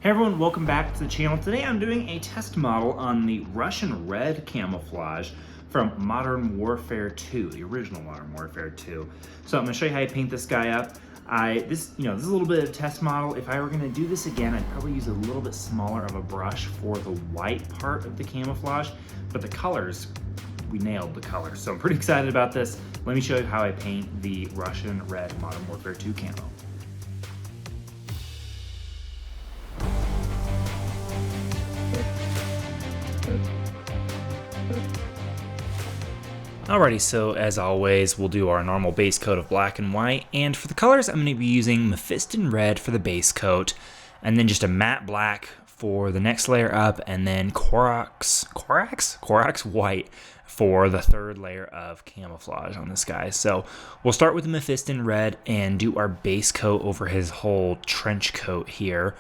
Hey everyone, welcome back to the channel. Today I'm doing a test model on the Russian Red camouflage from Modern Warfare 2, the original Modern Warfare 2. So I'm going to show you how you paint this guy up. This is a little bit of a test model. If I were going to do this again, I'd probably use a little bit smaller of a brush for the white part of the camouflage, but the colors, we nailed the colors. So I'm pretty excited about this. Let me show you how I paint the Russian Red Modern Warfare 2 camo. Alrighty, so as always, we'll do our normal base coat of black and white, and for the colors, I'm going to be using Mephiston Red for the base coat, and then just a matte black for the next layer up, and then Corax white for the third layer of camouflage on this guy. So we'll start with the Mephiston Red and do our base coat over his whole trench coat here.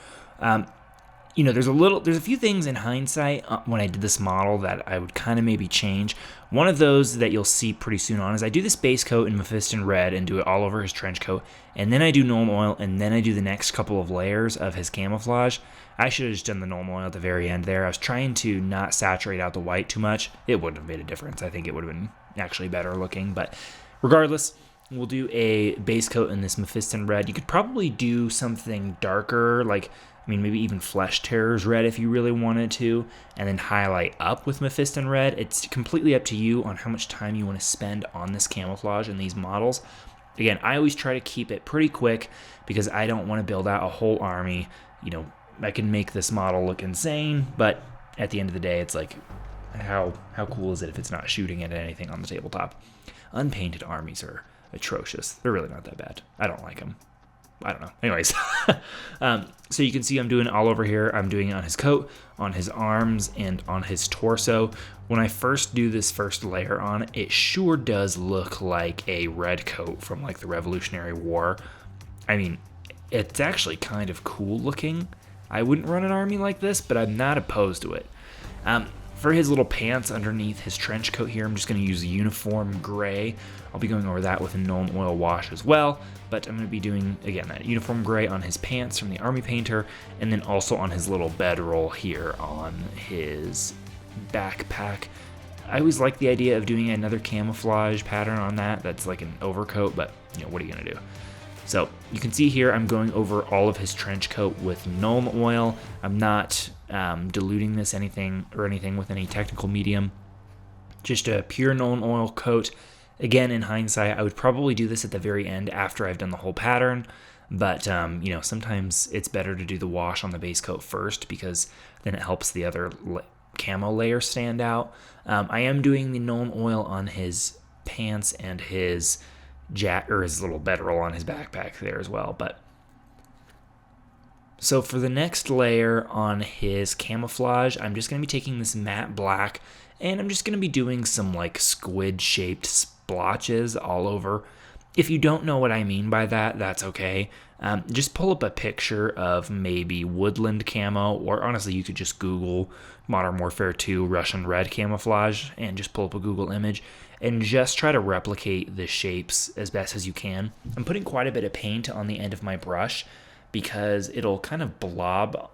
There's a few things in hindsight when I did this model that I would kind of maybe change. One of those that you'll see pretty soon on is I do this base coat in Mephiston Red and do it all over his trench coat, and then I do Nuln Oil, and then I do the next couple of layers of his camouflage. I should have just done the Nuln Oil at the very end there. I was trying to not saturate out the white too much. It wouldn't have made a difference. I think it would have been actually better looking, but regardless, we'll do a base coat in this Mephiston Red. You could probably do something darker, maybe even Flesh Terror's Red if you really wanted to, and then highlight up with Mephiston Red. It's completely up to you on how much time you want to spend on this camouflage and these models. Again, I always try to keep it pretty quick because I don't want to build out a whole army. I can make this model look insane, but at the end of the day, it's like, how cool is it if it's not shooting at anything on the tabletop? Unpainted armies are atrocious. They're really not that bad. I don't like them. I don't know. Anyways, so you can see I'm doing it all over here. I'm doing it on his coat, on his arms, and on his torso. When I first do this first layer on, it sure does look like a red coat from like the Revolutionary War. I mean, it's actually kind of cool looking. I wouldn't run an army like this, but I'm not opposed to it. For his little pants underneath his trench coat here, I'm just going to use uniform gray. I'll be going over that with a Nuln Oil wash as well, but I'm going to be doing, again, that uniform gray on his pants from the Army Painter, and then also on his little bedroll here on his backpack. I always like the idea of doing another camouflage pattern on that. That's like an overcoat, but, what are you going to do? So you can see here I'm going over all of his trench coat with Nuln Oil. I'm not diluting this anything with any technical medium. Just a pure Nuln Oil coat. Again, in hindsight, I would probably do this at the very end after I've done the whole pattern. But, sometimes it's better to do the wash on the base coat first because then it helps the other camo layer stand out. I am doing the Nuln Oil on his pants and his his little bedroll on his backpack there as well. But so for the next layer on his camouflage, I'm just going to be taking this matte black and I'm just going to be doing some like squid shaped splotches all over. If you don't know what I mean by that, that's okay. Just pull up a picture of maybe woodland camo, or honestly, you could just Google Modern Warfare 2 Russian Red camouflage and just pull up a Google image and just try to replicate the shapes as best as you can. I'm putting quite a bit of paint on the end of my brush because it'll kind of blob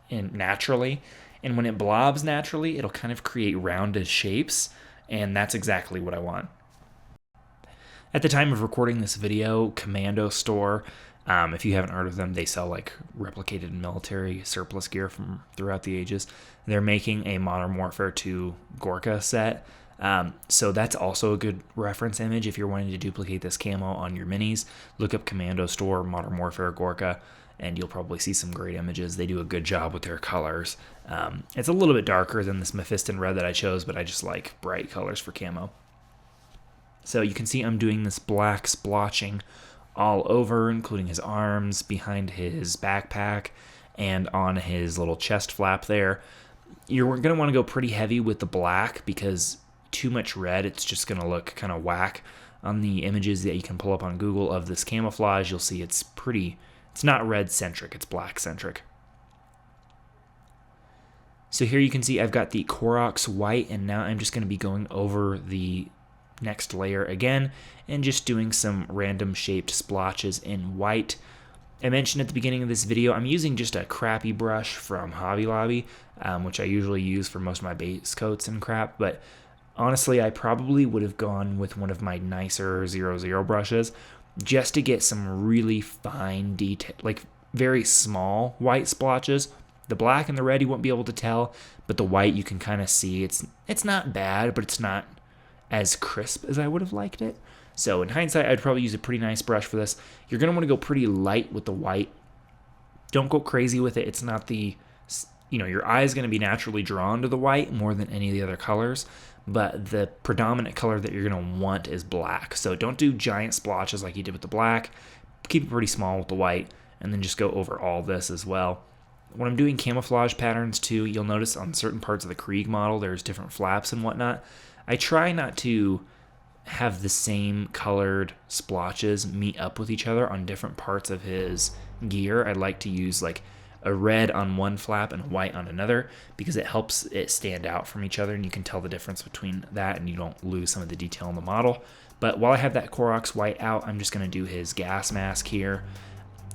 in naturally, and when it blobs naturally, it'll kind of create rounded shapes, and that's exactly what I want. At the time of recording this video, Commando Store, if you haven't heard of them, they sell like replicated military surplus gear from throughout the ages. They're making a Modern Warfare 2 Gorka set. So that's also a good reference image if you're wanting to duplicate this camo on your minis. Look up Commando Store Modern Warfare Gorka, and you'll probably see some great images. They do a good job with their colors. It's a little bit darker than this Mephiston Red that I chose, but I just like bright colors for camo. So you can see I'm doing this black splotching all over, including his arms, behind his backpack, and on his little chest flap there. You're going to want to go pretty heavy with the black because too much red, it's just going to look kind of whack. On the images that you can pull up on Google of this camouflage, you'll see it's not red-centric, it's black-centric. So here you can see I've got the Corax white, and now I'm just going to be going over the next layer again and just doing some random shaped splotches in white. I mentioned at the beginning of this video, I'm using just a crappy brush from Hobby Lobby, which I usually use for most of my base coats and crap, but honestly, I probably would have gone with one of my nicer 00 brushes just to get some really fine detail, like very small white splotches. The black and the red you won't be able to tell, but the white you can kind of see. It's not bad, but it's not as crisp as I would have liked it. So in hindsight, I'd probably use a pretty nice brush for this. You're going to want to go pretty light with the white. Don't go crazy with it. It's not the, your eye is going to be naturally drawn to the white more than any of the other colors, but the predominant color that you're going to want is black. So don't do giant splotches like you did with the black. Keep it pretty small with the white, and then just go over all this as well. When I'm doing camouflage patterns too, you'll notice on certain parts of the Krieg model, there's different flaps and whatnot. I try not to have the same colored splotches meet up with each other on different parts of his gear. I like to use like a red on one flap and a white on another because it helps it stand out from each other, and you can tell the difference between that and you don't lose some of the detail in the model. But while I have that Corax white out, I'm just going to do his gas mask here.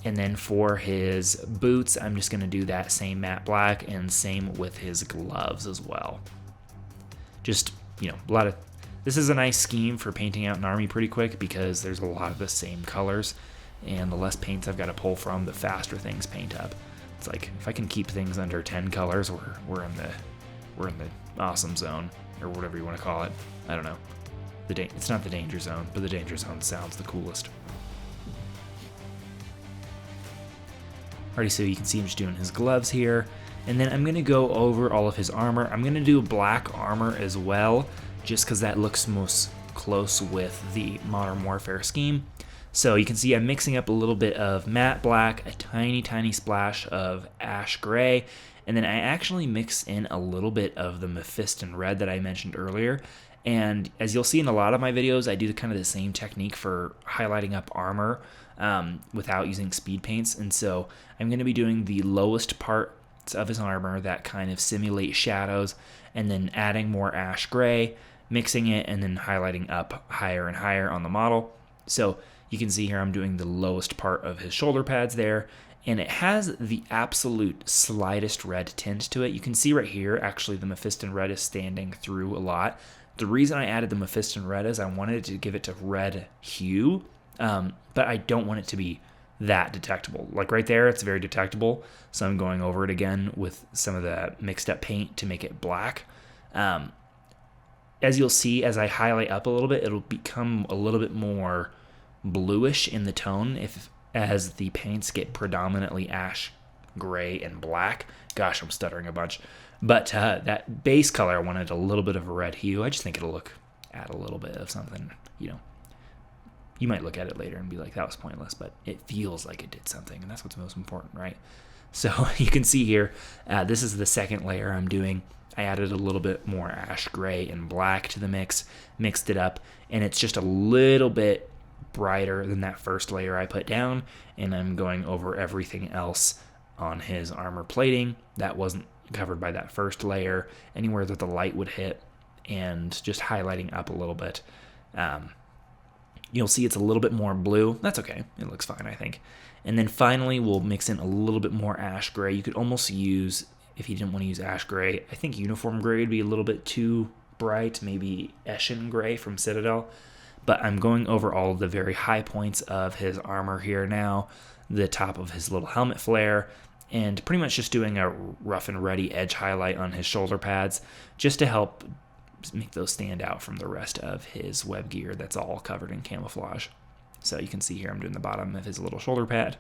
And then for his boots, I'm just going to do that same matte black, and same with his gloves as well. Just, this is a nice scheme for painting out an army pretty quick because there's a lot of the same colors, and the less paints I've got to pull from, the faster things paint up. It's like if I can keep things under 10 colors, we're in the awesome zone, or whatever you want to call it. I don't know. It's not the danger zone, but the danger zone sounds the coolest. Alrighty, so you can see I'm just doing his gloves here, and then I'm going to go over all of his armor. I'm going to do black armor as well, just because that looks most close with the Modern Warfare scheme. So you can see I'm mixing up a little bit of matte black, a tiny splash of ash gray, and then I actually mix in a little bit of the Mephiston Red that I mentioned earlier. And as you'll see in a lot of my videos, I do kind of the same technique for highlighting up armor without using speed paints. And so I'm going to be doing the lowest parts of his armor that kind of simulate shadows, and then adding more ash gray, mixing it, and then highlighting up higher and higher on the model. So you can see here I'm doing the lowest part of his shoulder pads there, and it has the absolute slightest red tint to it. You can see right here, actually, the Mephiston Red is standing through a lot. The reason I added the Mephiston Red is I wanted to give it to red hue, but I don't want it to be that detectable. Like right there, it's very detectable, so I'm going over it again with some of the mixed up paint to make it black. As you'll see, as I highlight up a little bit, it'll become a little bit more bluish in the tone as the paints get predominantly ash gray and black. Gosh, I'm stuttering a bunch. But that base color, I wanted a little bit of a red hue. I just think it'll add a little bit of something, You might look at it later and be like, that was pointless, but it feels like it did something, and that's what's most important, right? So you can see here, this is the second layer I'm doing. I added a little bit more ash gray and black to the mix, mixed it up, and it's just a little bit brighter than that first layer I put down, and I'm going over everything else on his armor plating that wasn't covered by that first layer, anywhere that the light would hit, and just highlighting up a little bit. You'll see it's a little bit more blue. That's okay. It looks fine, I think. And then finally, we'll mix in a little bit more ash gray. You could almost use, if you didn't want to use ash gray, I think uniform gray would be a little bit too bright, maybe Eshin gray from Citadel. But I'm going over all of the very high points of his armor here now, the top of his little helmet flare, and pretty much just doing a rough and ready edge highlight on his shoulder pads just to help make those stand out from the rest of his web gear that's all covered in camouflage. So you can see here I'm doing the bottom of his little shoulder pad,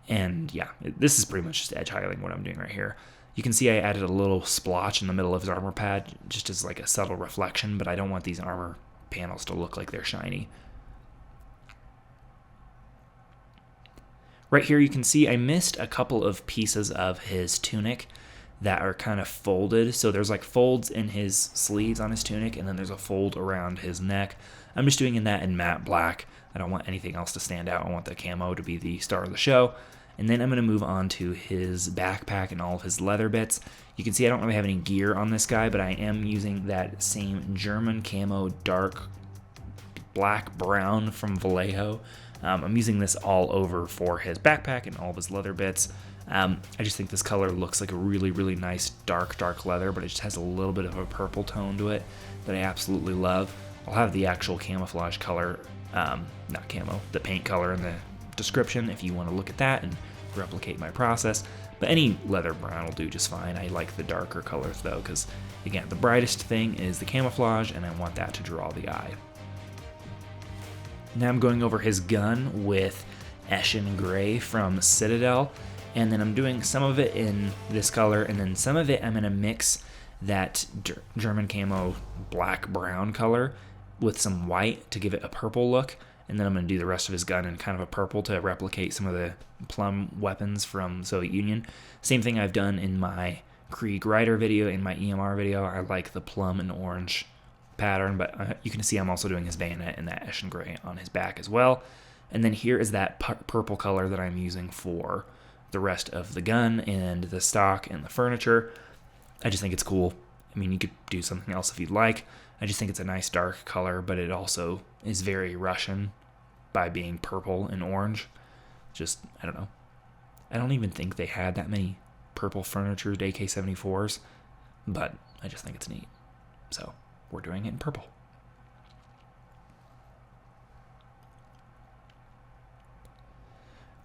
and yeah, this is pretty much just edge highlighting what I'm doing right here. You can see I added a little splotch in the middle of his armor pad just as like a subtle reflection, but I don't want these armor panels to look like they're shiny. Right here you can see I missed a couple of pieces of his tunic that are kind of folded. So there's like folds in his sleeves on his tunic, and then there's a fold around his neck. I'm just doing that in matte black. I don't want anything else to stand out. I want the camo to be the star of the show. And then I'm going to move on to his backpack and all of his leather bits. You can see I don't really have any gear on this guy, but I am using that same German camo dark black brown from Vallejo I'm using this all over for his backpack and all of his leather bits. I just think this color looks like a really, really nice dark leather, but it just has a little bit of a purple tone to it that I absolutely love. I'll have the actual camouflage color, not camo, the paint color in the description if you want to look at that and replicate my process. But any leather brown will do just fine. I like the darker colors though, because again, the brightest thing is the camouflage, and I want that to draw the eye. Now I'm going over his gun with Eshin Gray from Citadel, and then I'm doing some of it in this color, and then some of it I'm going to mix that German camo black-brown color with some white to give it a purple look, and then I'm going to do the rest of his gun in kind of a purple to replicate some of the plum weapons from Soviet Union. Same thing I've done in my Krieg Rider video, in my EMR video. I like the plum and orange pattern, but you can see I'm also doing his bayonet in that Eshin Gray on his back as well. And then here is that purple color that I'm using for the rest of the gun and the stock and the furniture. I just think it's cool. I mean, you could do something else if you'd like. I just think it's a nice dark color, but it also is very Russian by being purple and orange. Just, I don't know. I don't even think they had that many purple furniture AK-74s, but I just think it's neat. So we're doing it in purple.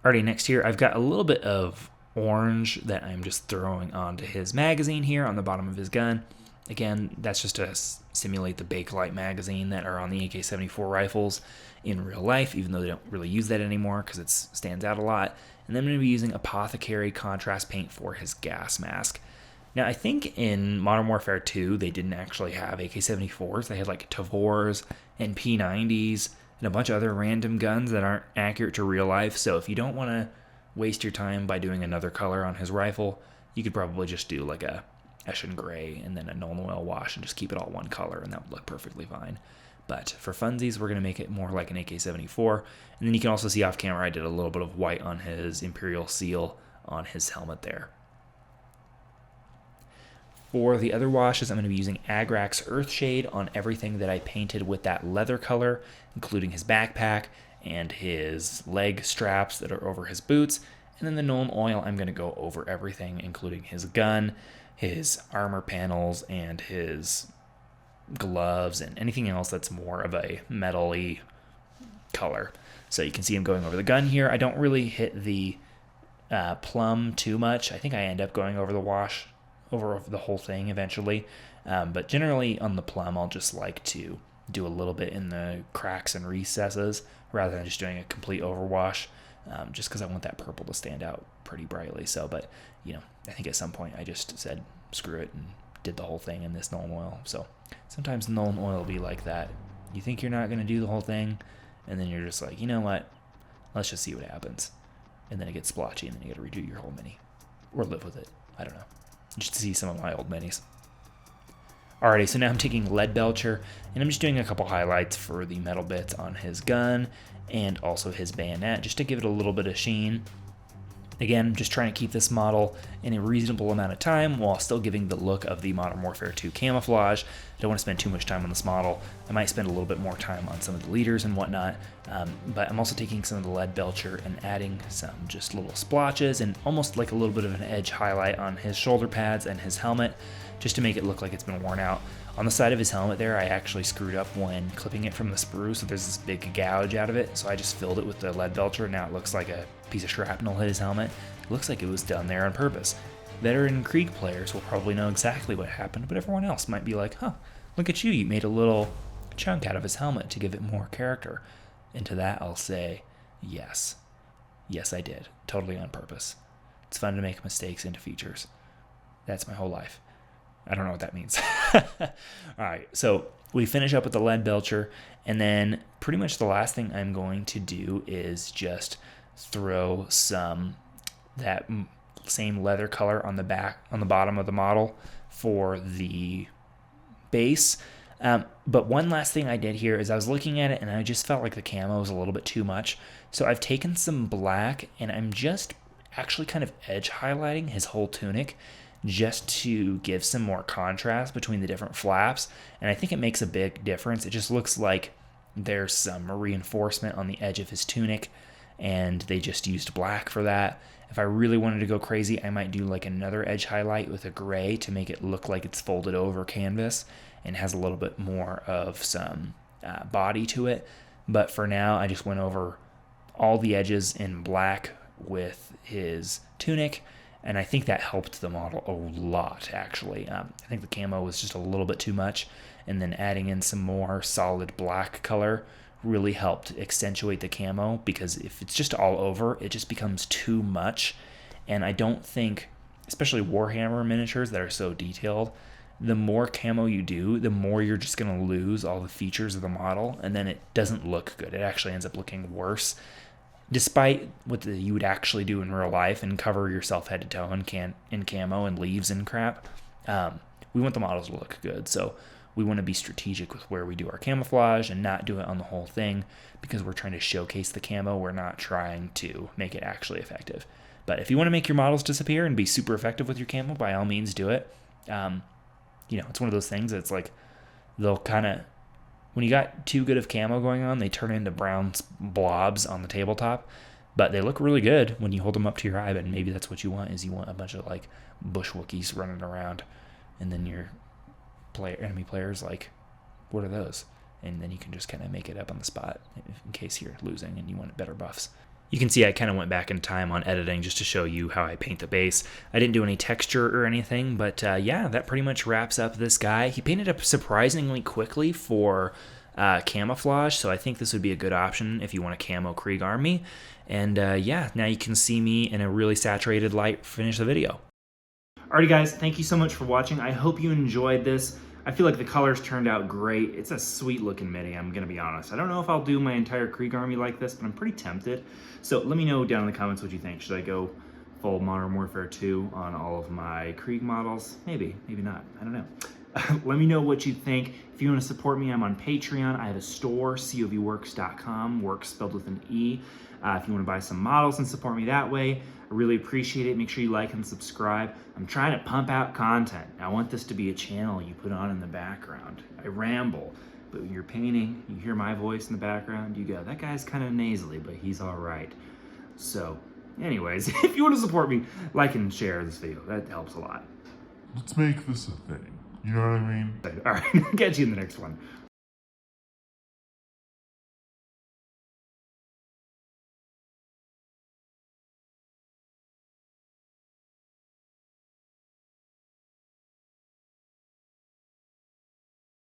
Alrighty, next here I've got a little bit of orange that I'm just throwing onto his magazine here on the bottom of his gun. Again, that's just to simulate the Bakelite magazine that are on the AK-74 rifles in real life, even though they don't really use that anymore because it stands out a lot. And then I'm going to be using Apothecary contrast paint for his gas mask. Now, I think in Modern Warfare 2, they didn't actually have AK-74s. They had like Tavors and P90s and a bunch of other random guns that aren't accurate to real life. So if you don't want to waste your time by doing another color on his rifle, you could probably just do like a Eshin Gray and then a Nuln Oil wash and just keep it all one color, and that would look perfectly fine. But for funsies, we're going to make it more like an AK-74. And then you can also see off camera I did a little bit of white on his Imperial seal on his helmet there. For the other washes, I'm going to be using Agrax Earthshade on everything that I painted with that leather color, including his backpack and his leg straps that are over his boots. And then the Nuln Oil, I'm going to go over everything, including his gun, his armor panels, and his gloves, and anything else that's more of a metal-y color. So you can see I'm going over the gun here. I don't really hit the plum too much. I think I end up going over the wash, over the whole thing eventually. But generally on the plum, I'll just like to do a little bit in the cracks and recesses rather than just doing a complete overwash, just because I want that purple to stand out pretty brightly. So, but, you know, I think at some point I just said, screw it, and did the whole thing in this Nuln Oil. So sometimes Nuln Oil will be like that. You think you're not going to do the whole thing, and then you're just like, you know what, let's just see what happens. And then it gets splotchy, and then you got to redo your whole mini. Or live with it. I don't know. Just to see some of my old minis. Alrighty, so now I'm taking Lead Belcher, and I'm just doing a couple highlights for the metal bits on his gun and also his bayonet, just to give it a little bit of sheen. Again, just trying to keep this model in a reasonable amount of time while still giving the look of the Modern Warfare 2 camouflage. I don't want to spend too much time on this model. I might spend a little bit more time on some of the leaders and whatnot, but I'm also taking some of the Lead Belcher and adding some just little splotches and almost like a little bit of an edge highlight on his shoulder pads and his helmet, just to make it look like it's been worn out. On the side of his helmet there, I actually screwed up when clipping it from the sprue, so there's this big gouge out of it, so I just filled it with the Lead Belcher, and now it looks like a piece of shrapnel hit his helmet. It looks like it was done there on purpose. Veteran Krieg players will probably know exactly what happened, but everyone else might be like, huh, look at you, you made a little chunk out of his helmet to give it more character. And to that I'll say, yes. Yes, I did. Totally on purpose. It's fun to make mistakes into features. That's my whole life. I don't know what that means. Alright, so we finish up with the Lead Belcher, and then pretty much the last thing I'm going to do is just throw some that same leather color on the back, on the bottom of the model for the base. But one last thing I did here is I was looking at it and I just felt like the camo was a little bit too much. So I've taken some black and I'm just actually kind of edge highlighting his whole tunic just to give some more contrast between the different flaps. And I think it makes a big difference. It just looks like There's some reinforcement on the edge of his tunic, and they just used black for that. If I really wanted to go crazy, I might do like another edge highlight with a gray to make it look like it's folded over canvas and has a little bit more of some body to it. But for now, I just went over all the edges in black with his tunic, and I think that helped the model a lot, actually. I think the camo was just a little bit too much, and then adding in some more solid black color really helped accentuate the camo, because if it's just all over, it just becomes too much. And I don't think, especially Warhammer miniatures that are so detailed, the more camo you do, the more you're just going to lose all the features of the model, and then it doesn't look good. It actually ends up looking worse, despite what you would actually do in real life and cover yourself head to toe in camo and leaves and crap. We want the models to look good, so we want to be strategic with where we do our camouflage and not do it on the whole thing, because we're trying to showcase the camo. We're not trying to make it actually effective. But if you want to make your models disappear and be super effective with your camo, by all means do it. It's one of those things that's like, they'll kind of, when you got too good of camo going on, they turn into brown blobs on the tabletop, but they look really good when you hold them up to your eye. But maybe that's what you want, is you want a bunch of like bush Wookiees running around, and then your enemy players like, what are those? And then you can just kind of make it up on the spot in case you're losing and you want better buffs. You can see I kind of went back in time on editing just to show you how I paint the base. I didn't do any texture or anything, but yeah, that pretty much wraps up this guy. He painted up surprisingly quickly for camouflage, so I think this would be a good option if you want a camo Krieg army. And yeah, now you can see me in a really saturated light finish the video. Alrighty guys, thank you so much for watching. I hope you enjoyed this. I feel like the colors turned out great. It's a sweet looking mini, I'm gonna be honest. I don't know if I'll do my entire Krieg army like this, but I'm pretty tempted. So let me know down in the comments what you think. Should I go full Modern Warfare 2 on all of my Krieg models? Maybe, maybe not, I don't know. Let me know what you think. If you want to support me, I'm on Patreon. I have a store, covworks.com, works spelled with an E. If you want to buy some models and support me that way, I really appreciate it. Make sure you like and subscribe. I'm trying to pump out content. I want this to be a channel you put on in the background. I ramble, but when you're painting, you hear my voice in the background, you go, that guy's kind of nasally, but he's all right. So anyways, if you want to support me, like and share this video. That helps a lot. Let's make this a thing. You know what I mean? All right, catch you in the next one.